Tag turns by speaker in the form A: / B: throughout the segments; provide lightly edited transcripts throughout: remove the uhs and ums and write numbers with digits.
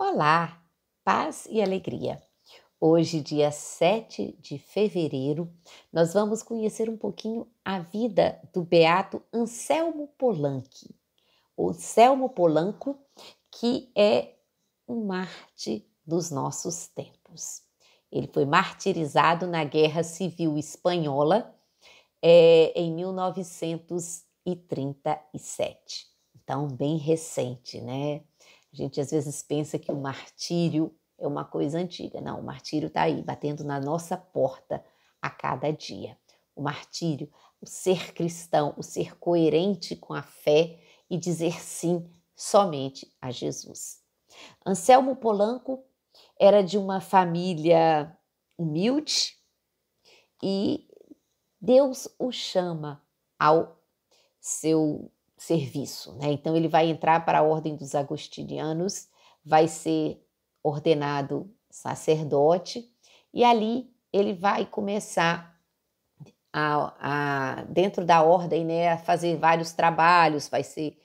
A: Olá, paz e alegria. Hoje, dia 7 de fevereiro, nós vamos conhecer um pouquinho a vida do beato Anselmo Polanqui. O Anselmo Polanco, que é um mártir dos nossos tempos. Ele foi martirizado na Guerra Civil Espanhola em 1937. Então, bem recente, né? A gente às vezes pensa que o martírio é uma coisa antiga. Não, o martírio está aí, batendo na nossa porta a cada dia. O martírio, o ser cristão, o ser coerente com a fé e dizer sim somente a Jesus. Anselmo Polanco era de uma família humilde e Deus o chama ao seu serviço, né? Então ele vai entrar para a Ordem dos Agostinianos, vai ser ordenado sacerdote e ali ele vai começar dentro da ordem, né, a fazer vários trabalhos, vai ser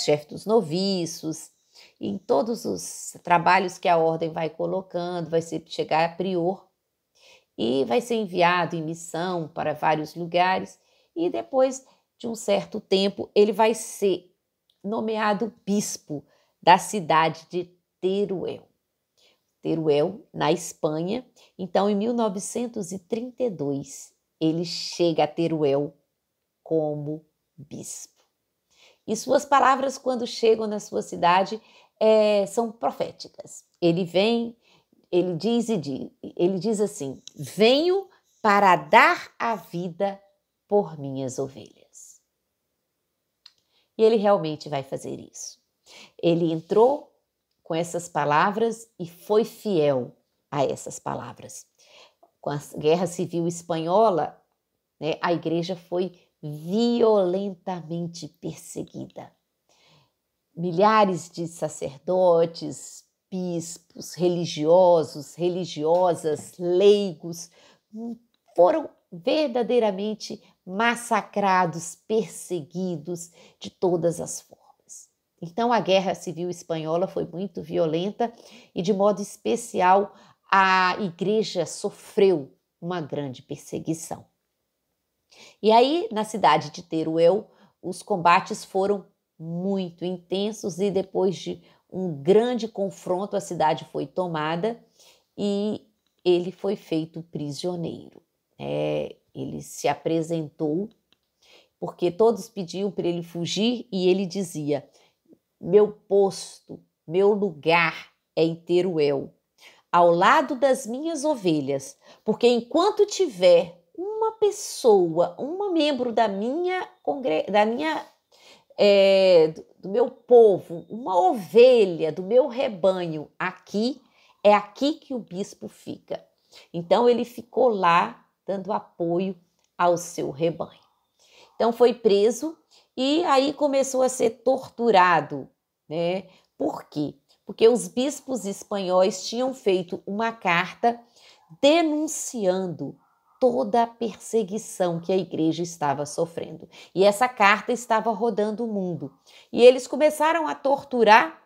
A: chefe dos noviços, e em todos os trabalhos que a ordem vai colocando, vai chegar a prior e vai ser enviado em missão para vários lugares e depois de um certo tempo ele vai ser nomeado bispo da cidade de Teruel. Teruel, na Espanha. Então, em 1932, ele chega a Teruel como bispo. E suas palavras, quando chegam na sua cidade, são proféticas. Ele vem, ele diz assim: venho para dar a vida por minhas ovelhas. E ele realmente vai fazer isso. Ele entrou com essas palavras e foi fiel a essas palavras. Com a Guerra Civil Espanhola, né, a igreja foi violentamente perseguida. Milhares de sacerdotes, bispos, religiosos, religiosas, leigos, foram verdadeiramente massacrados, perseguidos de todas as formas. Então, a Guerra Civil Espanhola foi muito violenta e, de modo especial, a igreja sofreu uma grande perseguição. E aí, na cidade de Teruel, os combates foram muito intensos e depois de um grande confronto, a cidade foi tomada e ele foi feito prisioneiro. Ele se apresentou porque todos pediam para ele fugir e ele dizia: meu posto, meu lugar é em Teruel, ao lado das minhas ovelhas, porque enquanto tiver uma pessoa, um membro do meu povo, uma ovelha do meu rebanho aqui, é aqui que o bispo fica. Então ele ficou lá dando apoio ao seu rebanho. Então foi preso e aí começou a ser torturado, né? Por quê? Porque os bispos espanhóis tinham feito uma carta denunciando toda a perseguição que a igreja estava sofrendo. E essa carta estava rodando o mundo. E eles começaram a torturar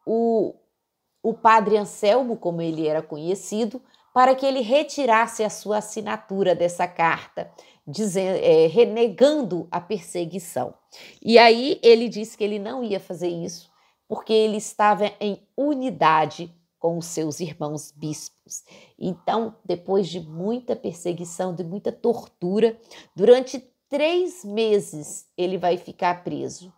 A: o padre Anselmo, como ele era conhecido, para que ele retirasse a sua assinatura dessa carta, renegando a perseguição. E aí ele disse que ele não ia fazer isso, porque ele estava em unidade com os seus irmãos bispos. Então, depois de muita perseguição, de muita tortura, durante 3 meses ele vai ficar preso,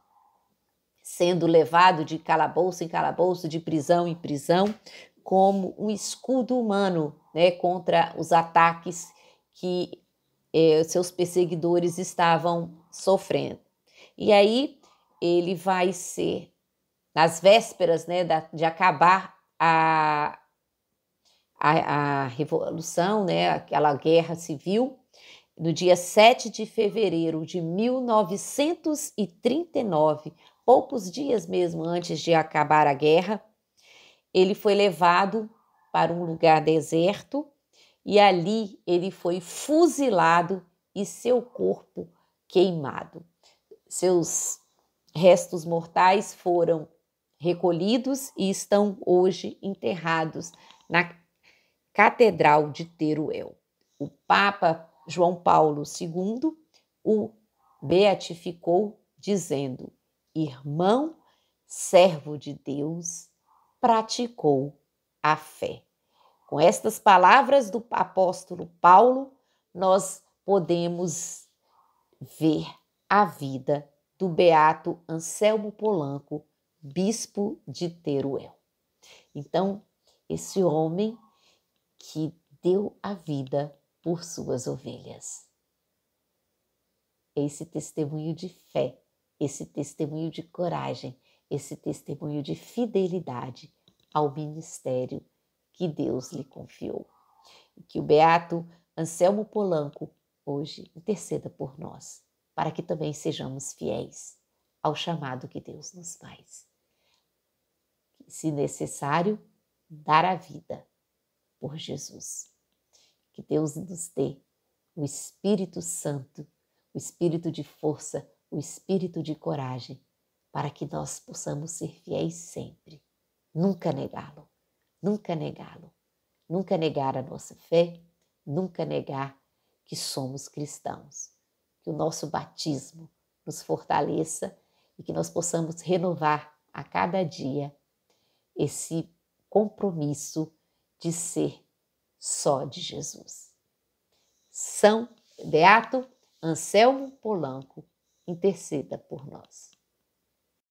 A: sendo levado de calabouço em calabouço, de prisão em prisão, como um escudo humano, né, contra os ataques que seus perseguidores estavam sofrendo. E aí ele vai ser, nas vésperas, né, de acabar a Revolução, né, aquela guerra civil, no dia 7 de fevereiro de 1939, poucos dias mesmo antes de acabar a guerra, ele foi levado para um lugar deserto e ali ele foi fuzilado e seu corpo queimado. Seus restos mortais foram recolhidos e estão hoje enterrados na Catedral de Teruel. O Papa João Paulo II o beatificou dizendo: irmão, servo de Deus, praticou a fé. Com estas palavras do apóstolo Paulo, nós podemos ver a vida do beato Anselmo Polanco, bispo de Teruel. Então, esse homem que deu a vida por suas ovelhas. Esse testemunho de fé, esse testemunho de coragem, esse testemunho de fidelidade ao ministério que Deus lhe confiou. E que o beato Anselmo Polanco hoje interceda por nós, para que também sejamos fiéis ao chamado que Deus nos faz. Se necessário, dar a vida por Jesus. Que Deus nos dê o Espírito Santo, o espírito de força, o espírito de coragem, para que nós possamos ser fiéis sempre. Nunca negá-lo, nunca negá-lo, nunca negar a nossa fé, nunca negar que somos cristãos. Que o nosso batismo nos fortaleça e que nós possamos renovar a cada dia esse compromisso de ser só de Jesus. São Beato Anselmo Polanco, interceda por nós.